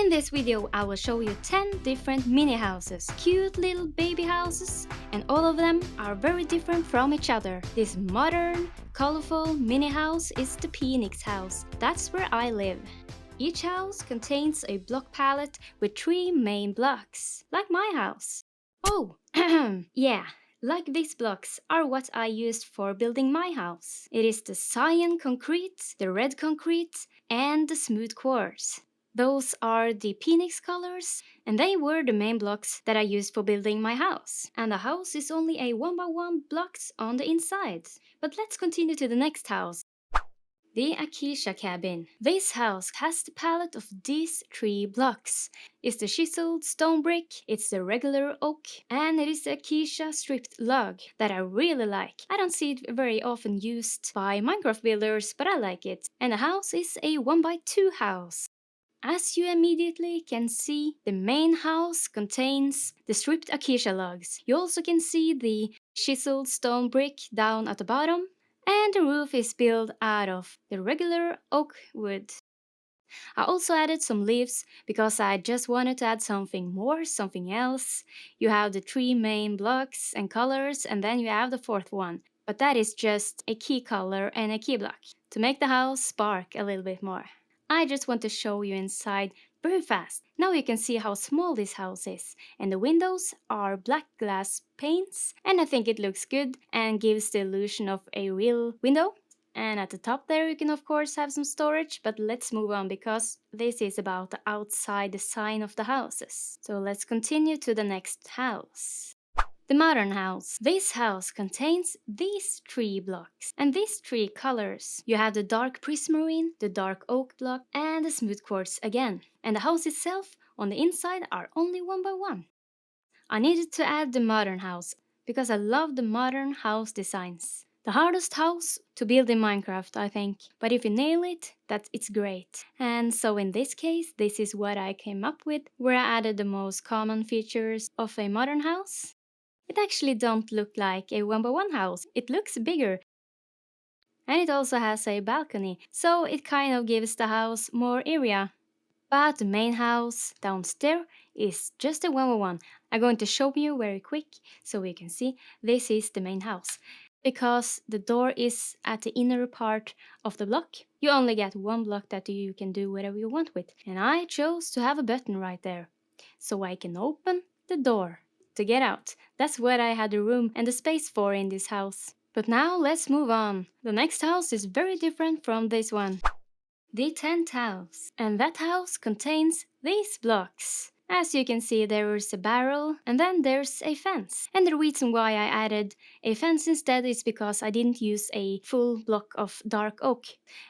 In this video, I will show you 10 different mini houses, cute little baby houses, and all of them are very different from each other. This modern, colorful mini house is the Phoenix house. That's where I live. Each house contains a block palette with 3 main blocks, like my house. Oh, yeah. Like these blocks are what I used for building my house. It is the cyan concrete, the red concrete, and the smooth quartz. Those are the Phoenix colors, and they were the main blocks that I used for building my house. And the house is only a 1x1 blocks on the inside. But let's continue to the next house. The Acacia Cabin. This house has the palette of these 3 blocks. It's the chiseled stone brick, it's the regular oak, and it is the acacia stripped log that I really like. I don't see it very often used by Minecraft builders, but I like it. And the house is a 1x2 house. As you immediately can see, the main house contains the stripped acacia logs. You also can see the chiseled stone brick down at the bottom, and the roof is built out of the regular oak wood. I also added some leaves because I just wanted to add something more, something else. You have the 3 main blocks and colors, and then you have the 4th one. But that is just a key color and a key block to make the house spark a little bit more. I just want to show you inside very fast. Now you can see how small this house is, and the windows are black glass panes, and I think it looks good and gives the illusion of a real window. And at the top there you can of course have some storage, but let's move on because this is about the outside design of the houses. So let's continue to the next house. The modern house. This house contains these 3 blocks and these 3 colors. You have the dark prismarine, the dark oak block, and the smooth quartz again. And the house itself on the inside are only 1x1. I needed to add the modern house because I love the modern house designs. The hardest house to build in Minecraft, I think, but if you nail it, it's great. And so in this case, this is what I came up with, where I added the most common features of a modern house. It actually don't look like a 1x1 house, it looks bigger. And it also has a balcony, so it kind of gives the house more area. But the main house downstairs is just a 1x1. I'm going to show you very quick so you can see this is the main house. Because the door is at the inner part of the block, you only get 1 block that you can do whatever you want with. And I chose to have a button right there, so I can open the door to get out. That's what I had the room and the space for in this house. But now let's move on. The next house is very different from this one. The tent house. And that house contains these blocks. As you can see, there is a barrel and then there's a fence. And the reason why I added a fence instead is because I didn't use a full block of dark oak.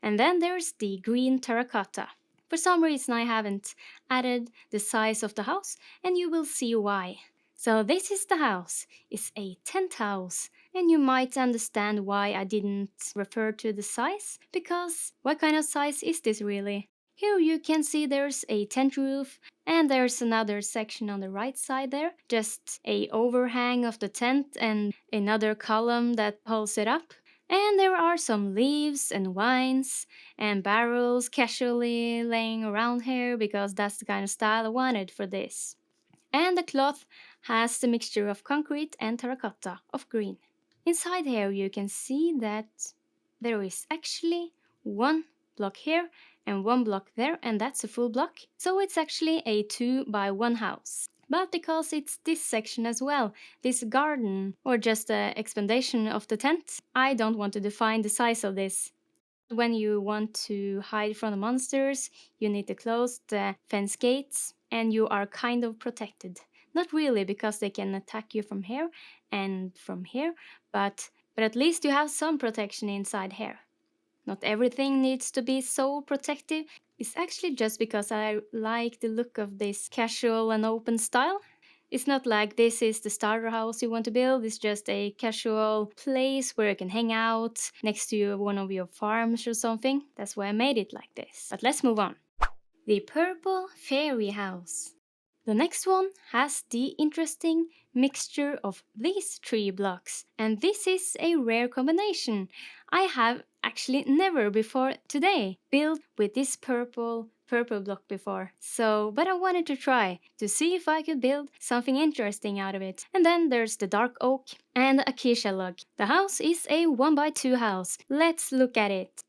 And then there's the green terracotta. For some reason I haven't added the size of the house, and you will see why. So this is the house. It's a tent house. And you might understand why I didn't refer to the size, because what kind of size is this really? Here you can see there's a tent roof, and there's another section on the right side there, just a overhang of the tent and another column that holds it up. And there are some leaves and vines and barrels casually laying around here because that's the kind of style I wanted for this. And the cloth has the mixture of concrete and terracotta of green. Inside here you can see that there is actually 1 block here and 1 block there, and that's a full block. So it's actually a 2x1 house. But because it's this section as well, this garden, or just an expandation of the tent, I don't want to define the size of this. When you want to hide from the monsters, you need to close the fence gates, and you are kind of protected. Not really, because they can attack you from here and from here, but at least you have some protection inside here. Not everything needs to be so protective. It's actually just because I like the look of this casual and open style. It's not like this is the starter house you want to build, it's just a casual place where you can hang out next to one of your farms or something. That's why I made it like this. But let's move on. The purple fairy house. The next one has the interesting mixture of these 3 blocks, and this is a rare combination. I have actually never before today built with this purple purple block before, but I wanted to try to see if I could build something interesting out of it. And then there's the dark oak and the acacia log. The house is a 1x2 house. Let's look at it.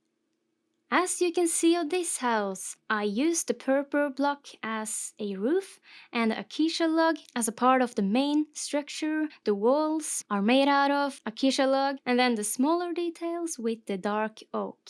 As you can see on this house, I used the purple block as a roof and the acacia log as a part of the main structure. The walls are made out of acacia log and then the smaller details with the dark oak.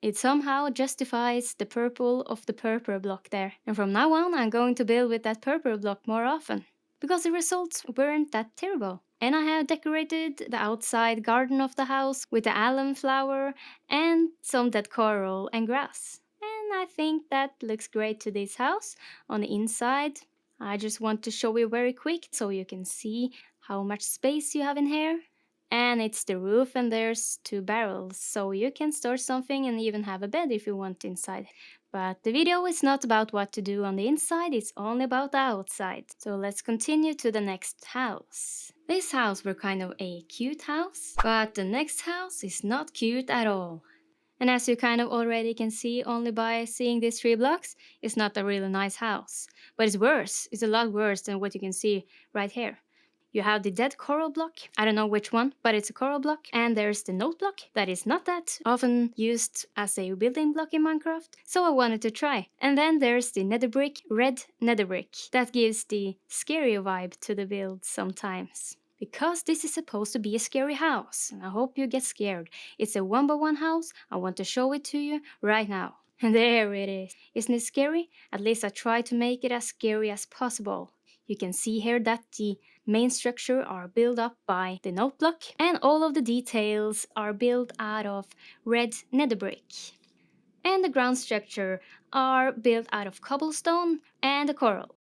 It somehow justifies the purple of the purple block there. And from now on I'm going to build with that purple block more often, because the results weren't that terrible. And I have decorated the outside garden of the house with the almond flower and some dead coral and grass. And I think that looks great to this house. On the inside, I just want to show you very quick so you can see how much space you have in here. And it's the roof and there's 2 barrels, so you can store something and even have a bed if you want inside. But the video is not about what to do on the inside, it's only about the outside. So let's continue to the next house. This house were kind of a cute house, but the next house is not cute at all. And as you kind of already can see only by seeing these 3 blocks, it's not a really nice house. But it's worse, it's a lot worse than what you can see right here. You have the dead coral block, I don't know which one, but it's a coral block. And there's the note block that is not that often used as a building block in Minecraft, so I wanted to try. And then there's the nether brick, red nether brick. That gives the scary vibe to the build sometimes. Because this is supposed to be a scary house, and I hope you get scared. It's a 1x1 house, I want to show it to you right now. And there it is. Isn't it scary? At least I tried to make it as scary as possible. You can see here that the main structure are built up by the note block and all of the details are built out of red nether brick. And the ground structure are built out of cobblestone and a coral.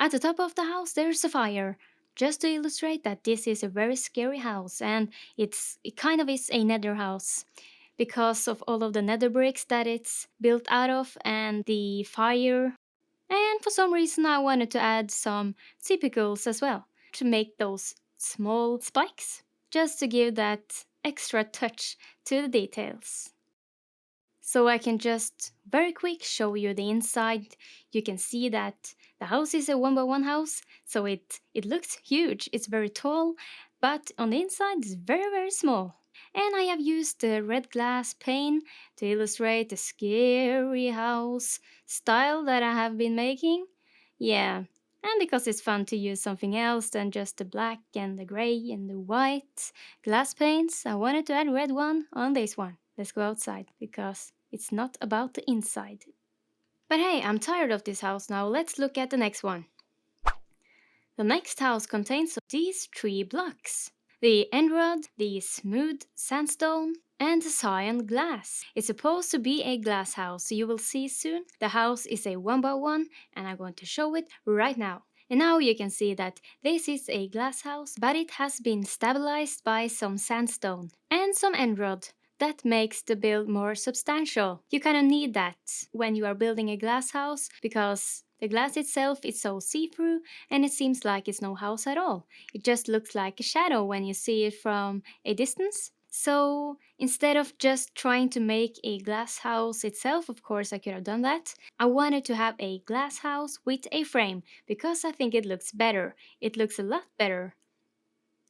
At the top of the house there's a fire, just to illustrate that this is a very scary house, and it kind of is a nether house because of all of the nether bricks that it's built out of and the fire. And for some reason I wanted to add some typicals as well, to make those small spikes, just to give that extra touch to the details. So I can just very quick show you the inside. You can see that the house is a 1x1 house, so it looks huge, it's very tall, but on the inside it's very small. And I have used the red glass pane to illustrate the scary house style that I have been making. Yeah, and because it's fun to use something else than just the black and the gray and the white glass panes, I wanted to add red one on this one. Let's go outside, because it's not about the inside. But hey, I'm tired of this house now, let's look at the next one. The next house contains these 3 blocks. The Enrod, the smooth sandstone, and the cyan glass. It's supposed to be a glass house, so you will see soon. The house is a 1x1 and I'm going to show it right now. And now you can see that this is a glass house, but it has been stabilized by some sandstone and some Enrod. That makes the build more substantial. You kind of need that when you are building a glass house, because the glass itself is so see-through and it seems like it's no house at all. It just looks like a shadow when you see it from a distance. So instead of just trying to make a glass house itself, of course I could have done that, I wanted to have a glass house with a frame, because I think it looks better. It looks a lot better.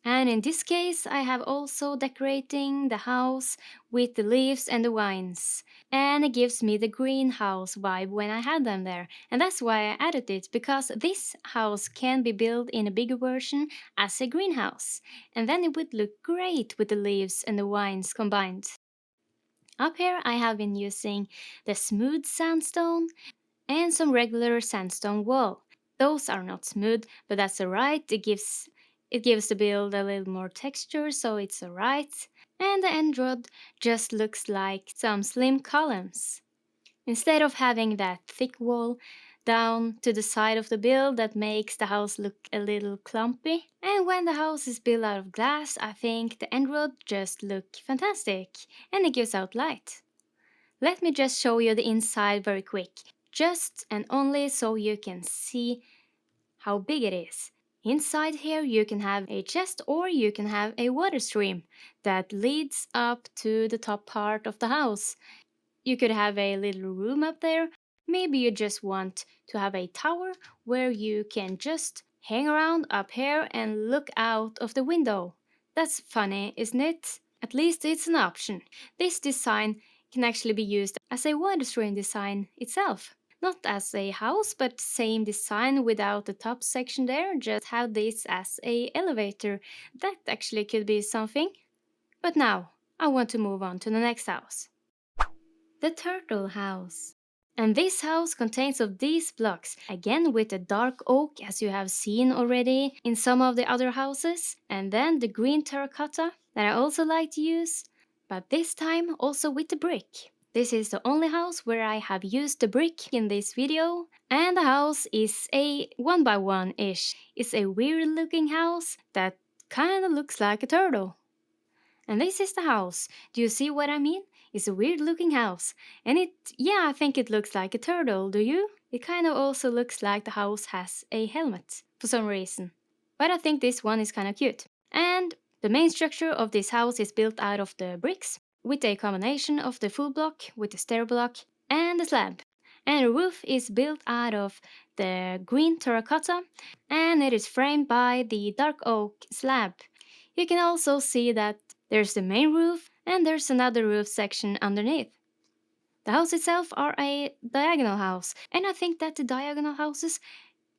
And in this case I have also decorating the house with the leaves and the vines. And it gives me the greenhouse vibe when I had them there. And that's why I added it, because this house can be built in a bigger version as a greenhouse. And then it would look great with the leaves and the vines combined. Up here I have been using the smooth sandstone and some regular sandstone wall. Those are not smooth, but that's alright, it gives the build a little more texture, so it's alright. And the end rod just looks like some slim columns. Instead of having that thick wall down to the side of the build that makes the house look a little clumpy. And when the house is built out of glass, I think the end rod just look fantastic, and it gives out light. Let me just show you the inside very quick, just and only so you can see how big it is. Inside here you can have a chest, or you can have a water stream that leads up to the top part of the house. You could have a little room up there, Maybe you just want to have a tower where you can just hang around up here and look out of the window. That's funny, isn't it? At least it's an option. This design can actually be used as a water stream design itself. Not as a house, but same design without the top section there, just have this as a elevator. That actually could be something. But now, I want to move on to the next house. The turtle house. And this house contains of these blocks, again with the dark oak as you have seen already in some of the other houses, and then the green terracotta that I also like to use, but this time also with the brick. This is the only house where I have used the brick in this video, and the house is a 1x1-ish. It's a weird looking house that kinda looks like a turtle. And this is the house. Do you see what I mean? It's a weird looking house. And I think it looks like a turtle, do you? It kind of also looks like the house has a helmet, for some reason. But I think this one is kind of cute. And the main structure of this house is built out of the bricks, with a combination of the full block with the stair block and the slab. And the roof is built out of the green terracotta, and it is framed by the dark oak slab. You can also see that there's the main roof and there's another roof section underneath. The house itself are a diagonal house, and I think that the diagonal houses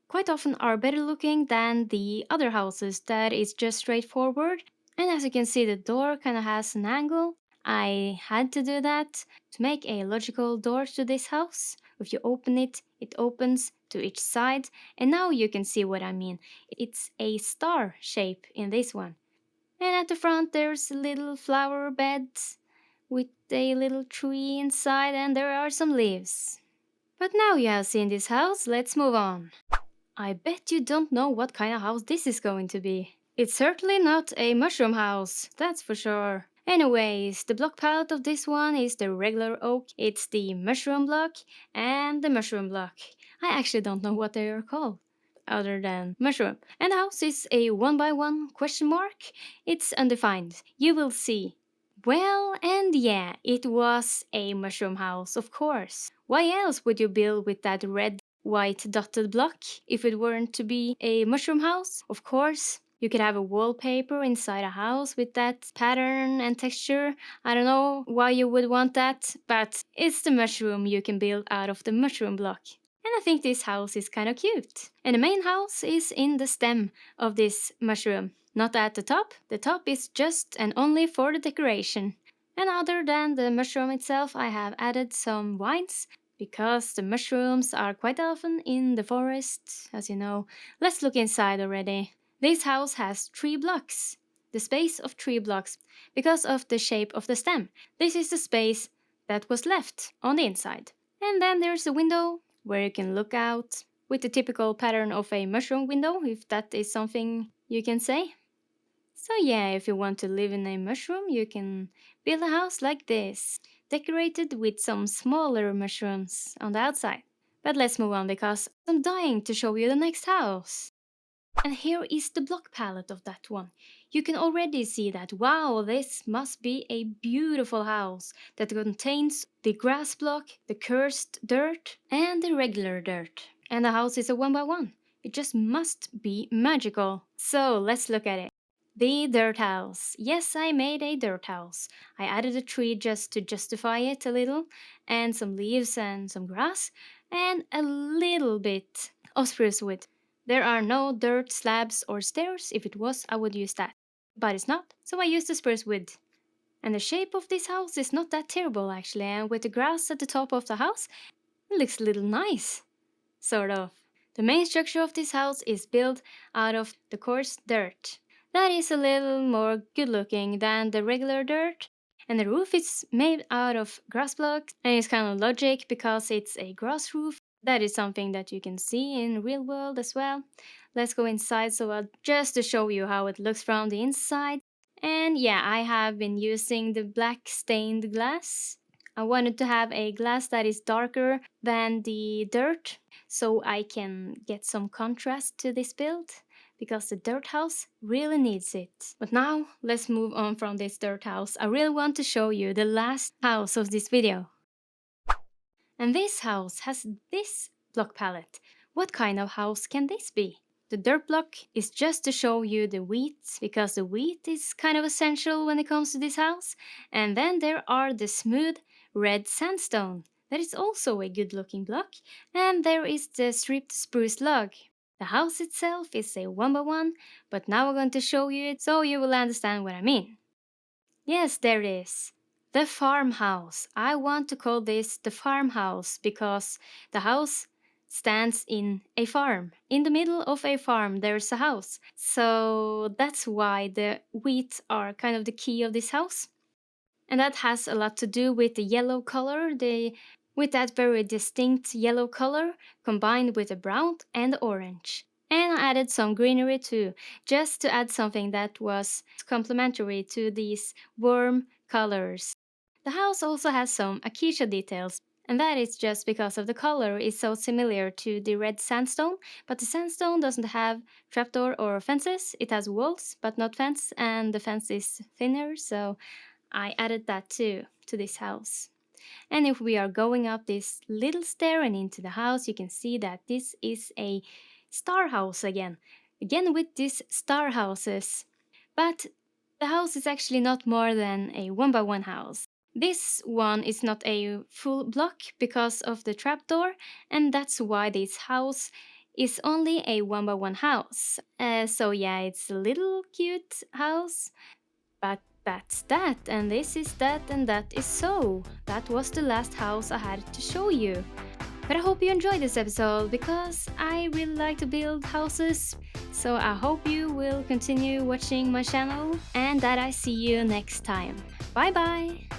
quite often are better looking than the other houses that is just straightforward. And as you can see, the door kind of has an angle. I had to do that to make a logical door to this house. If you open it, it opens to each side, and now you can see what I mean. It's a star shape in this one. And at the front there's a little flower bed with a little tree inside, and there are some leaves. But now you have seen this house, let's move on. I bet you don't know what kind of house this is going to be. It's certainly not a mushroom house, that's for sure. Anyways, the block palette of this one is the regular oak, it's the mushroom block and the mushroom block. I actually don't know what they are called other than mushroom. And the house is a 1x1 question mark. It's undefined. You will see. Well, and yeah, it was a mushroom house, of course. Why else would you build with that red, white dotted block if it weren't to be a mushroom house? Of course, you could have a wallpaper inside a house with that pattern and texture. I don't know why you would want that, but it's the mushroom you can build out of the mushroom block. And I think this house is kind of cute. And the main house is in the stem of this mushroom, not at the top. The top is just and only for the decoration. And other than the mushroom itself, I have added some vines because the mushrooms are quite often in the forest, as you know. Let's look inside already. This house has 3 blocks. The space of 3 blocks because of the shape of the stem. This is the space that was left on the inside. And then there's a window where you can look out with the typical pattern of a mushroom window, if that is something you can say. So yeah, if you want to live in a mushroom, you can build a house like this, decorated with some smaller mushrooms on the outside. But let's move on because I'm dying to show you the next house. And here is the block palette of that one. You can already see that, wow, this must be a beautiful house that contains the grass block, the cursed dirt, and the regular dirt. And the house is a 1x1. It just must be magical. So let's look at it. The dirt house. Yes, I made a dirt house. I added a tree just to justify it a little, and some leaves and some grass, and a little bit of spruce wood. There are no dirt slabs or stairs. If it was, I would use that. But it's not, so I used the spruce wood. And the shape of this house is not that terrible actually, and with the grass at the top of the house, it looks a little nice. Sort of. The main structure of this house is built out of the coarse dirt. That is a little more good looking than the regular dirt. And the roof is made out of grass blocks, and it's kind of logic because it's a grass roof. That is something that you can see in real world as well. Let's go inside just to show you how it looks from the inside. And yeah, I have been using the black stained glass. I wanted to have a glass that is darker than the dirt so I can get some contrast to this build because the dirt house really needs it. But now let's move on from this dirt house. I really want to show you the last house of this video. And this house has this block palette. What kind of house can this be? The dirt block is just to show you the wheat, because the wheat is kind of essential when it comes to this house. And then there are the smooth red sandstone. That is also a good looking block. And there is the stripped spruce log. The house itself is a 1x1, but now I'm going to show you it so you will understand what I mean. Yes, there it is. The farmhouse. I want to call this the farmhouse because the house stands in a farm. In the middle of a farm, there's a house. So that's why the wheat are kind of the key of this house. And that has a lot to do with the yellow color, with that very distinct yellow color combined with the brown and the orange. And I added some greenery too, just to add something that was complementary to these warm colors. The house also has some acacia details, and that is just because of the color is so similar to the red sandstone, but the sandstone doesn't have trapdoor or fences. It has walls, but not fence, and the fence is thinner, so I added that too to this house. And if we are going up this little stair and into the house, you can see that this is a star house again. Again with these star houses. But the house is actually not more than a 1x1 house. This one is not a full block because of the trapdoor, and that's why this house is only a 1x1 house. So yeah, it's a little cute house, but that's that, and this is that, and that is so. That was the last house I had to show you. But I hope you enjoyed this episode because I really like to build houses. So I hope you will continue watching my channel and that I see you next time. Bye bye!